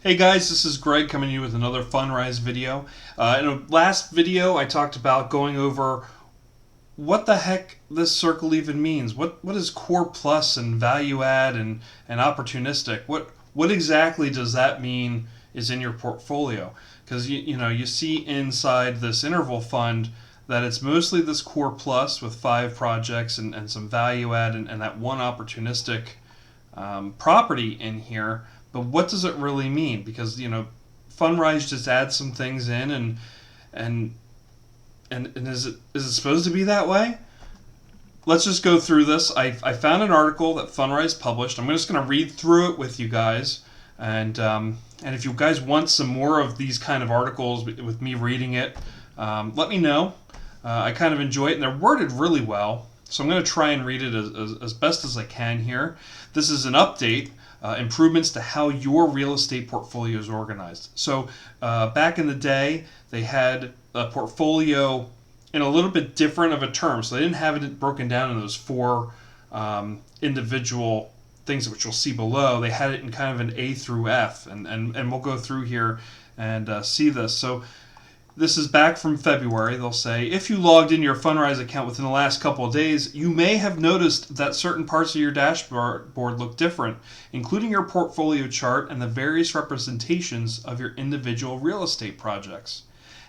Hey guys, this is Greg coming to you with another Fundrise video. In the last video, I talked about going over what the heck this circle even means. What is core plus and value add and opportunistic? What exactly does that mean is in your portfolio? Because you see inside this interval fund that it's mostly this core plus with 5 projects and some value add and that one opportunistic property in here. But what does it really mean? Because Fundrise just adds some things in, and is it supposed to be that way? Let's just go through this. I found an article that Fundrise published. I'm just going to read through it with you guys, and if you guys want some more of these kind of articles with me reading it, let me know. I kind of enjoy it, and they're worded really well. So I'm going to try and read it as best as I can here. This is an update, improvements to how your real estate portfolio is organized. So back in the day, they had a portfolio in a little bit different of a term. So they didn't have it broken down in those 4 individual things which you'll see below. They had it in kind of an A through F, and we'll go through here and see this. So this is back from February. They'll say, if you logged in your Fundrise account within the last couple of days, you may have noticed that certain parts of your dashboard look different, including your portfolio chart and the various representations of your individual real estate projects.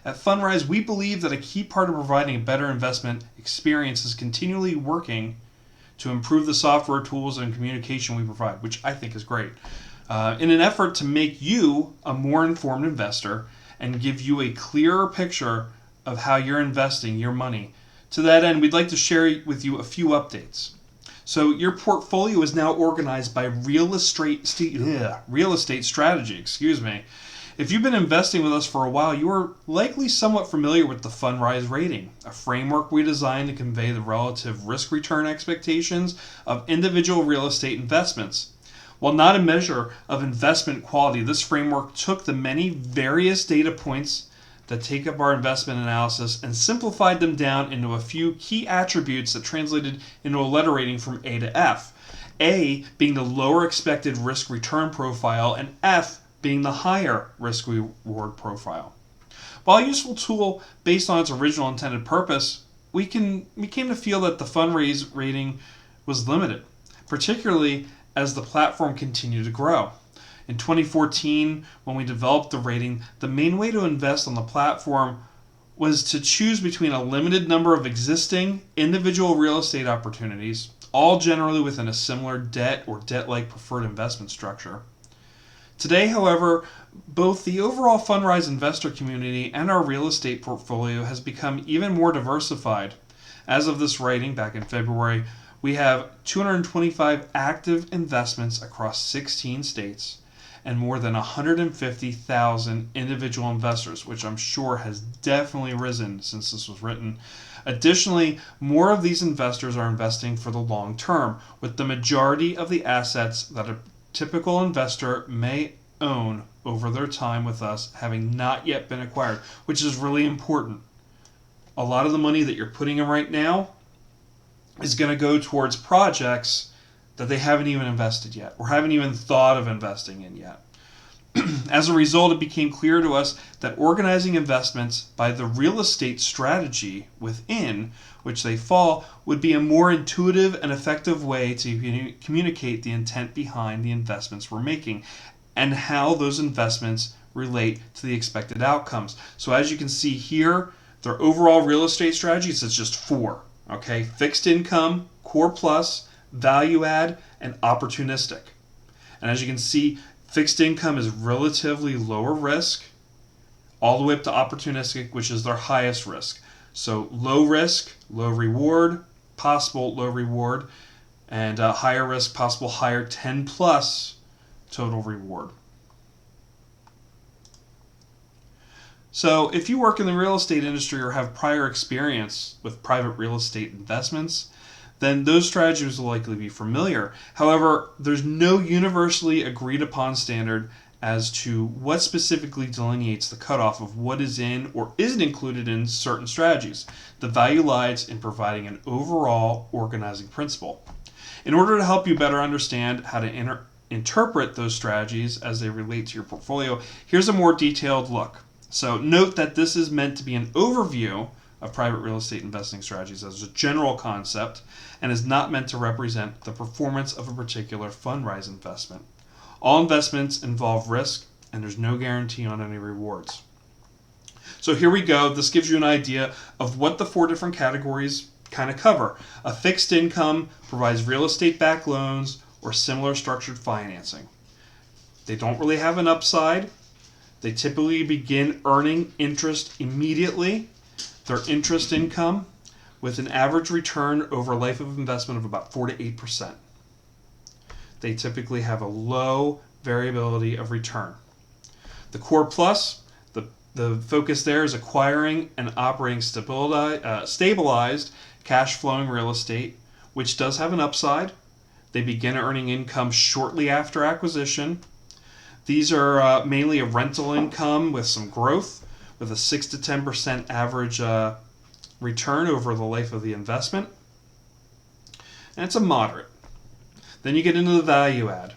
At Fundrise, we believe that a key part of providing a better investment experience is continually working to improve the software tools and communication we provide, which I think is great, in an effort to make you a more informed investor and give you a clearer picture of how you're investing your money. To that end, we'd like to share with you a few updates. So your portfolio is now organized by real estate strategy. If you've been investing with us for a while, you are likely somewhat familiar with the Fundrise Rating, a framework we designed to convey the relative risk-return expectations of individual real estate investments. While not a measure of investment quality, this framework took the many various data points that take up our investment analysis and simplified them down into a few key attributes that translated into a letter rating from A to F. A being the lower expected risk return profile, and F being the higher risk reward profile. While a useful tool based on its original intended purpose, we came to feel that the Fundrise rating was limited, particularly as the platform continued to grow. In 2014, when we developed the rating, the main way to invest on the platform was to choose between a limited number of existing individual real estate opportunities, all generally within a similar debt or debt-like preferred investment structure. Today, however, both the overall Fundrise investor community and our real estate portfolio has become even more diversified. As of this writing, back in February, we have 225 active investments across 16 states and more than 150,000 individual investors, which I'm sure has definitely risen since this was written. Additionally, more of these investors are investing for the long term, with the majority of the assets that a typical investor may own over their time with us having not yet been acquired, which is really important. A lot of the money that you're putting in right now is going to go towards projects that they haven't even invested yet or haven't even thought of investing in yet. As a result, it became clear to us that organizing investments by the real estate strategy within which they fall would be a more intuitive and effective way to communicate the intent behind the investments we're making and how those investments relate to the expected outcomes. So as you can see here, their overall real estate strategies is just 4. Okay, fixed income, core plus, value add, and opportunistic. And as you can see, fixed income is relatively lower risk, all the way up to opportunistic, which is their highest risk. So low risk, low reward, possible low reward, and higher risk, possible higher 10 plus total reward. So if you work in the real estate industry or have prior experience with private real estate investments, then those strategies will likely be familiar. However, there's no universally agreed upon standard as to what specifically delineates the cutoff of what is in or isn't included in certain strategies. The value lies in providing an overall organizing principle. In order to help you better understand how to interpret those strategies as they relate to your portfolio, here's a more detailed look. So note that this is meant to be an overview of private real estate investing strategies as a general concept and is not meant to represent the performance of a particular Fundrise investment. All investments involve risk and there's no guarantee on any rewards. So here we go. This gives you an idea of what the 4 different categories kind of cover. A fixed income provides real estate-backed loans or similar structured financing. They don't really have an upside. They typically begin earning interest immediately. Their interest income with an average return over life of investment of about 4 to 8%. They typically have a low variability of return. The Core Plus, the focus there is acquiring and operating stabilized cash flowing real estate, which does have an upside. They begin earning income shortly after acquisition. These are mainly a rental income with some growth, with a 6 to 10% average return over the life of the investment. And it's a moderate. Then you get into the value add.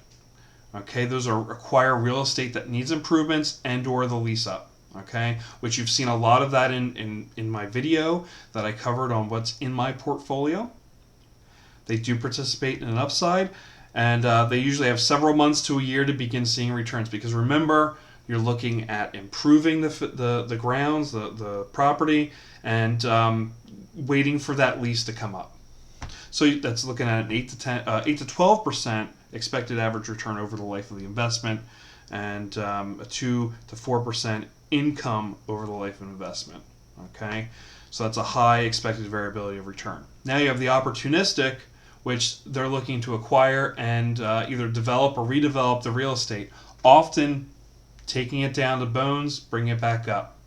Okay, those are acquire real estate that needs improvements and or the lease up. Okay, which you've seen a lot of that in my video that I covered on what's in my portfolio. They do participate in an upside, and they usually have several months to a year to begin seeing returns, because remember, you're looking at improving the grounds, the property, and waiting for that lease to come up. So that's looking at an 8 to 12% expected average return over the life of the investment, and a 2 to 4% income over the life of investment. Okay, so that's a high expected variability of return. Now you have the opportunistic, which they're looking to acquire and either develop or redevelop the real estate, often taking it down to bones, bringing it back up.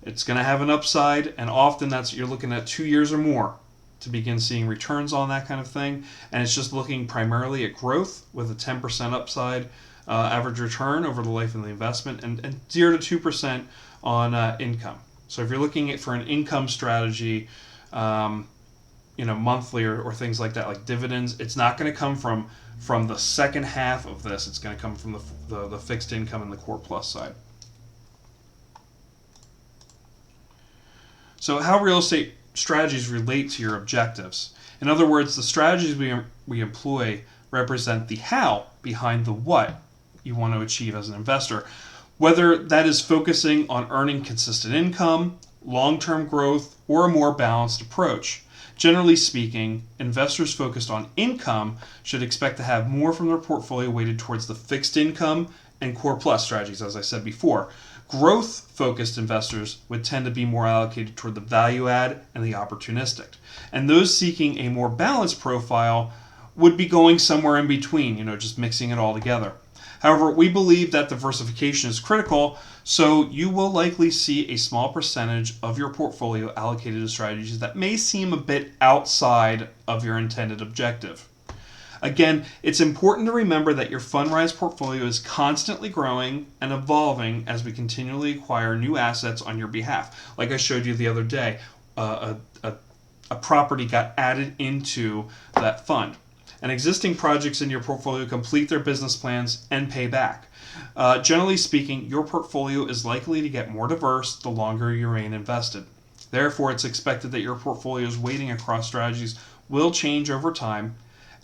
It's going to have an upside, and often you're looking at 2 years or more to begin seeing returns on that kind of thing, and it's just looking primarily at growth with a 10% upside average return over the life of the investment, and 0 to 2% on income. So if you're looking for an income strategy, monthly or things like that, like dividends, it's not going to come from the second half of this. It's going to come from the fixed income and the Core Plus side. So how real estate strategies relate to your objectives. In other words, the strategies we employ represent the how behind the what you want to achieve as an investor, whether that is focusing on earning consistent income, long-term growth, or a more balanced approach. Generally speaking, investors focused on income should expect to have more from their portfolio weighted towards the fixed income and Core Plus strategies, as I said before. Growth-focused investors would tend to be more allocated toward the value add and the opportunistic. And those seeking a more balanced profile would be going somewhere in between, just mixing it all together. However, we believe that diversification is critical, so you will likely see a small percentage of your portfolio allocated to strategies that may seem a bit outside of your intended objective. Again, it's important to remember that your Fundrise portfolio is constantly growing and evolving as we continually acquire new assets on your behalf. Like I showed you the other day, a property got added into that fund. And existing projects in your portfolio complete their business plans and pay back. Generally speaking, your portfolio is likely to get more diverse the longer you remain invested. Therefore, it's expected that your portfolio's weighting across strategies will change over time,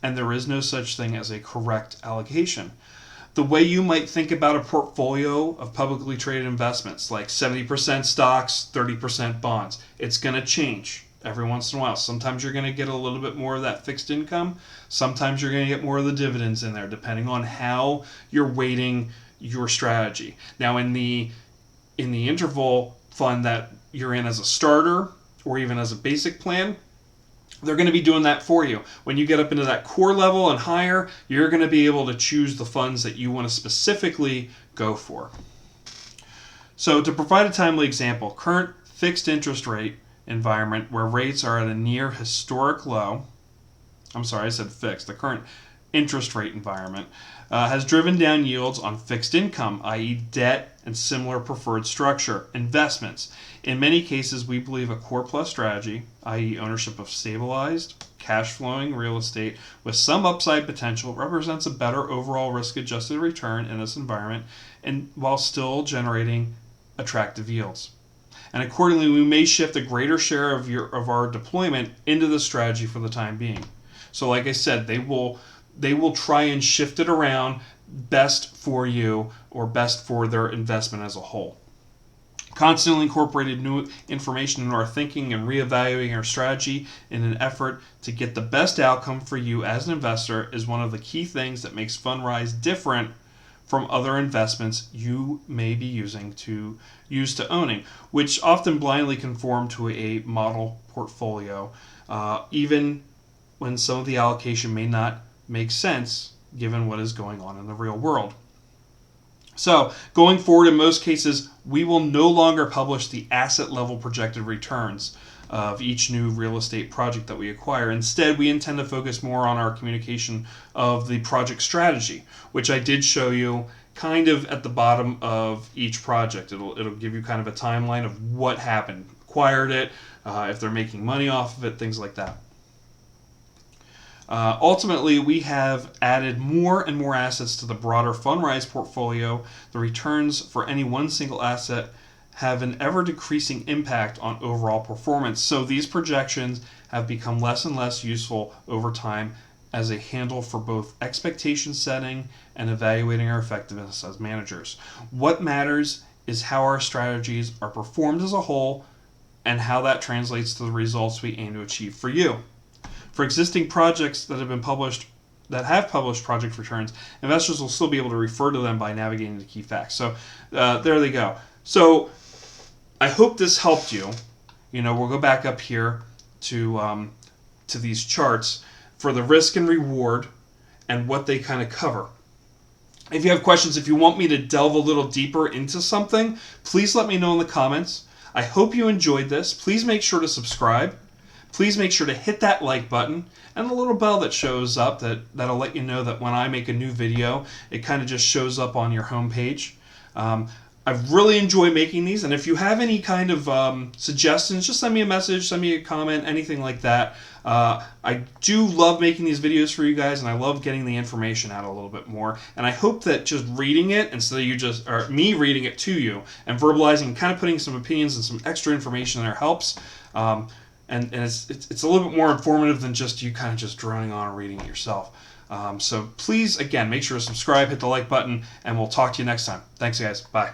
and there is no such thing as a correct allocation. The way you might think about a portfolio of publicly traded investments, like 70% stocks, 30% bonds, it's going to change every once in a while. Sometimes you're going to get a little bit more of that fixed income. Sometimes you're going to get more of the dividends in there, depending on how you're weighting your strategy. Now, in the interval fund that you're in as a starter or even as a basic plan, they're going to be doing that for you. When you get up into that core level and higher, you're going to be able to choose the funds that you want to specifically go for. So to provide a timely example, current fixed interest rate environment where rates are at a near historic low, the current interest rate environment has driven down yields on fixed income, i.e. debt and similar preferred structure investments. In many cases, we believe a Core Plus strategy, i.e. ownership of stabilized cash flowing real estate with some upside potential represents a better overall risk adjusted return in this environment, and while still generating attractive yields. And accordingly, we may shift a greater share of our deployment into the strategy for the time being. So like I said, they will try and shift it around best for you or best for their investment as a whole. Constantly incorporated new information into our thinking and reevaluating our strategy in an effort to get the best outcome for you as an investor is one of the key things that makes Fundrise different from other investments you may be using to owning, which often blindly conform to a model portfolio, even when some of the allocation may not make sense given what is going on in the real world. So, going forward, in most cases, we will no longer publish the asset level projected returns of each new real estate project that we acquire. Instead, we intend to focus more on our communication of the project strategy, which I did show you kind of at the bottom of each project. It'll give you kind of a timeline of what happened, acquired it, if they're making money off of it, things like that. Ultimately, we have added more and more assets to the broader Fundrise portfolio. The returns for any one single asset have an ever-decreasing impact on overall performance. So these projections have become less and less useful over time as a handle for both expectation setting and evaluating our effectiveness as managers. What matters is how our strategies are performed as a whole and how that translates to the results we aim to achieve for you. For existing projects that have published project returns, investors will still be able to refer to them by navigating the key facts. So there they go. So I hope this helped you. We'll go back up here to these charts for the risk and reward and what they kind of cover. If you have questions, if you want me to delve a little deeper into something, please let me know in the comments. I hope you enjoyed this. Please make sure to subscribe. Please make sure to hit that like button and the little bell that shows up that'll let you know that when I make a new video, it kind of just shows up on your homepage. I've really enjoyed making these, and if you have any kind of suggestions, just send me a message, send me a comment, anything like that. I do love making these videos for you guys, and I love getting the information out a little bit more. And I hope that just reading it, instead of me reading it to you and verbalizing, kind of putting some opinions and some extra information there helps. And it's a little bit more informative than just you kind of just droning on and reading it yourself. So please, again, make sure to subscribe, hit the like button, and we'll talk to you next time. Thanks, guys. Bye.